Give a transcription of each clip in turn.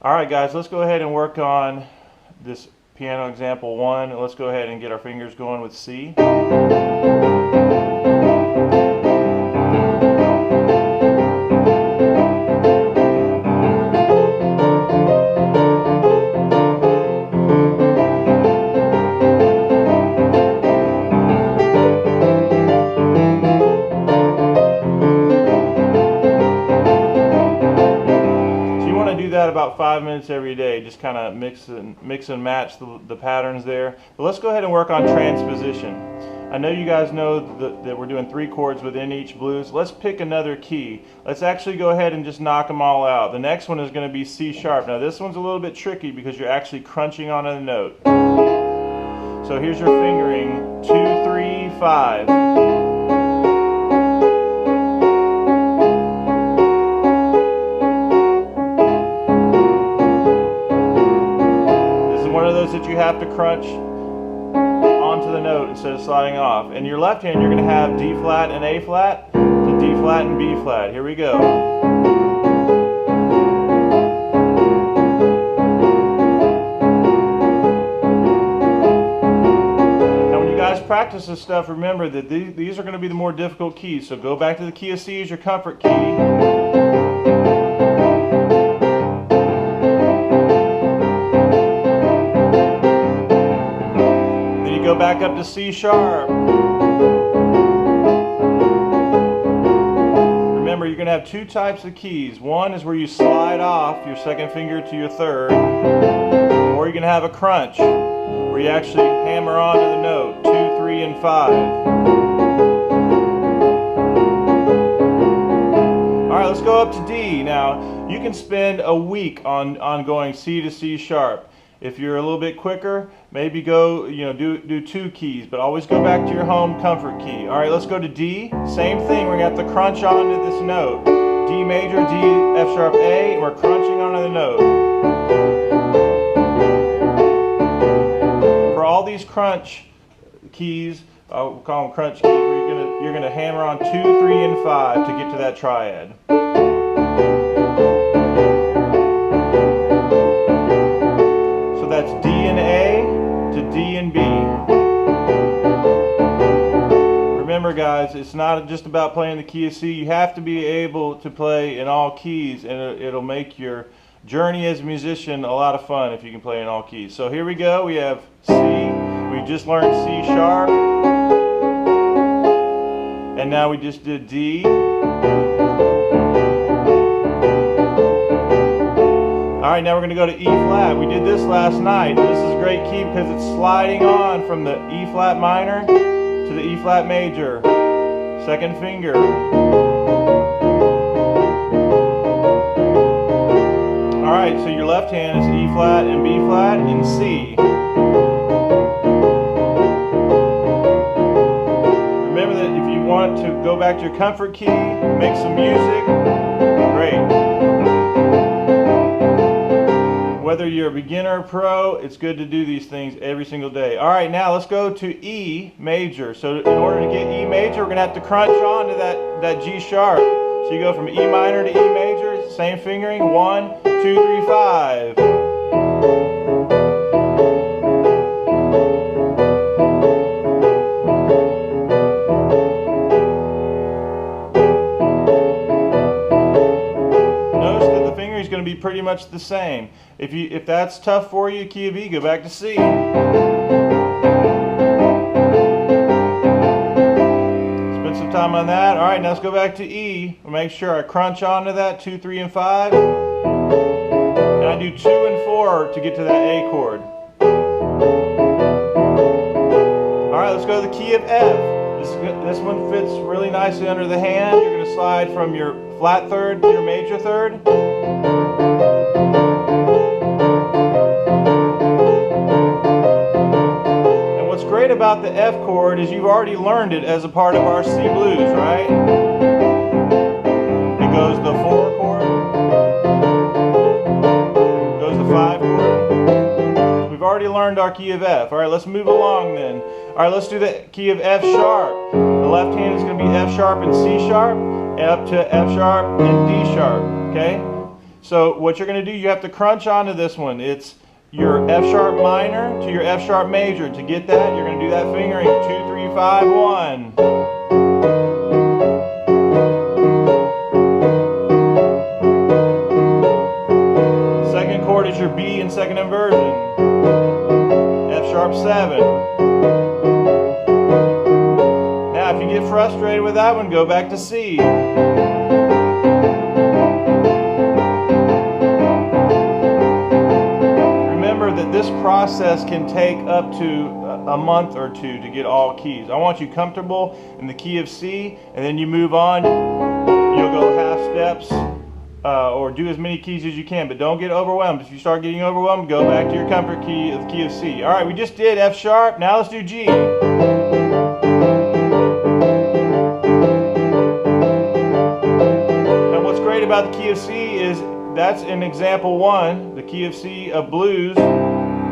Alright guys, let's go ahead and work on this piano example 1. Let's go ahead and get our fingers going with C. About 5 minutes every day, just kind of mix and match the patterns there. But let's go ahead and work on transposition. I know you guys know that we're doing 3 chords within each blues. Let's pick another key. Let's actually go ahead and just knock them all out. The next one is going to be C sharp. Now this one's a little bit tricky because you're actually crunching on a note. So here's your fingering: 2, 3, 5. That you have to crunch onto the note instead of sliding off. And your left hand, you're going to have D flat and A flat to D flat and B flat. Here we go. Now when you guys practice this stuff, remember that these are going to be the more difficult keys. So go back to the key of C as your comfort key. Go back up to C sharp. Remember, you're going to have 2 types of keys. One is where you slide off your second finger to your third, or you're going to have a crunch where you actually hammer onto the note: 2, 3, and 5. Alright, let's go up to D. Now, you can spend a week on going C to C sharp. If you're a little bit quicker, maybe go, do 2 keys, but always go back to your home comfort key. All right, let's go to D. Same thing, we're going to have to crunch onto this note. D major, D, F sharp, A, and we're crunching onto the note. For all these crunch keys, we'll call them crunch keys, where you're gonna hammer on 2, 3, and 5 to get to that triad. That's D and A to D and B. Remember guys, it's not just about playing the key of C. You have to be able to play in all keys, and it'll make your journey as a musician a lot of fun if you can play in all keys. So here we go. We have C. We just learned C sharp. And now we just did D. Alright, now we're going to go to E flat. We did this last night. This is a great key because it's sliding on from the E flat minor to the E flat major. Second finger. Alright, so your left hand is E flat and B flat and C. Remember that if you want to go back to your comfort key, make some music, great. Whether you're a beginner or pro, it's good to do these things every single day. Alright, now let's go to E major. So in order to get E major, we're going to have to crunch on to that G sharp. So you go from E minor to E major, same fingering, 1, 2, 3, 5. Going to be pretty much the same. If that's tough for you, key of E, go back to C. Spend some time on that. Alright, now let's go back to E. We'll make sure I crunch onto that 2, 3, and 5. And I do 2 and 4 to get to that A chord. Alright, let's go to the key of F. This one fits really nicely under the hand. You're going to slide from your flat third to your major third. And what's great about the F chord is you've already learned it as a part of our C blues, right? It goes the 4 chord, it goes the 5 chord. We've already learned our key of F. Alright, let's move along then. Alright, let's do the key of F sharp. The left hand is going to be F sharp and C sharp, up to F sharp and D sharp. Okay? So what you're going to do, you have to crunch onto this one. It's your F sharp minor to your F sharp major. To get that, you're going to do that fingering 2, 3, 5, 1. Second chord is your B in second inversion. F sharp 7. Now if you get frustrated with that one, go back to C. That this process can take up to a month or two to get all keys. I want you comfortable in the key of C, and then you move on. You'll go half steps or do as many keys as you can, but don't get overwhelmed. If you start getting overwhelmed, go back to your comfort key of the key of C. All right, we just did F sharp. Now let's do G. And what's great about the key of C is that's in example 1, the key of C of blues.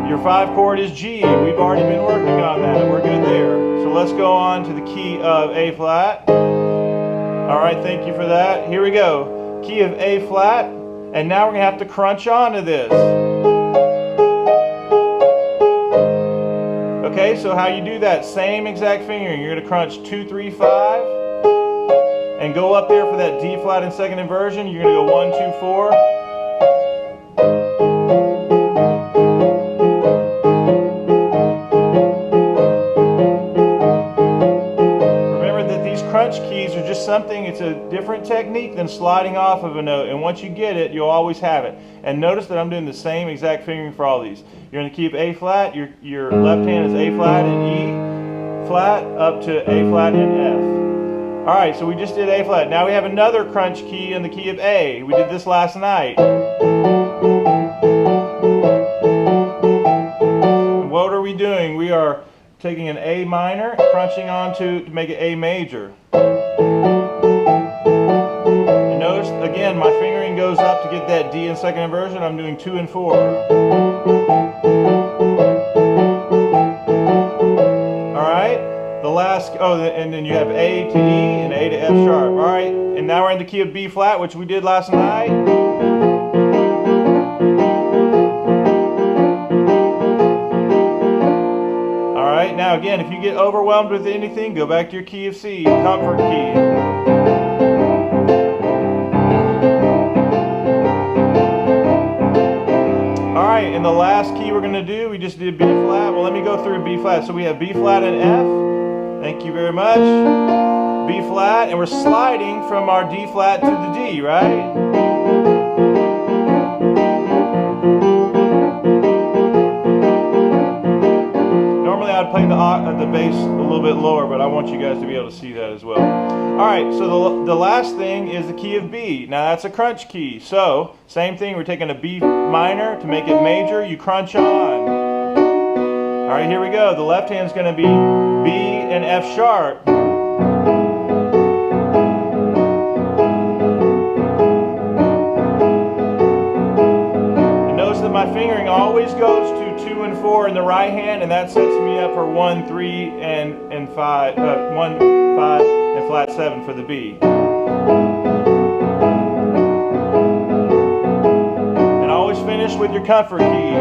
Your 5 chord is G. We've already been working on that. We're good there. So let's go on to the key of A flat. All right, thank you for that. Here we go. Key of A flat. And now we're going to have to crunch onto this. Okay, so how you do that? Same exact fingering. You're going to crunch 2, 3, 5. And go up there for that D flat in second inversion. You're going to go 1, 2, 4. Keys are just something, it's a different technique than sliding off of a note, and once you get it, you'll always have it. And notice that I'm doing the same exact fingering for all these. You're going to keep A flat, your left hand is A flat and E flat up to A flat and F. Alright, so we just did A flat. Now we have another crunch key in the key of A. We did this last night. And what are we doing? We are taking an A minor, crunching onto to make it A major. And notice again, my fingering goes up to get that D in second inversion. I'm doing 2 and 4. Alright, the last, and then you have A to E and A to F sharp. Alright, and now we're in the key of B flat, which we did last night. Now again, if you get overwhelmed with anything, go back to your key of C, comfort key. Alright, and the last key we're going to do, we just did B flat. Well, let me go through B flat. So we have B flat and F. Thank you very much. B flat, and we're sliding from our D flat to the D, right? I'd play the bass a little bit lower, but I want you guys to be able to see that as well. Alright, so the last thing is the key of B. Now that's a crunch key. So, same thing, we're taking a B minor to make it major, you crunch on. Alright, here we go. The left hand's going to be B and F sharp. And notice that my fingering always goes to 2 and 4 in the right hand, and that sets me up for 1, 3, and 5, 1, 5, and flat 7 for the B. And always finish with your comfort key.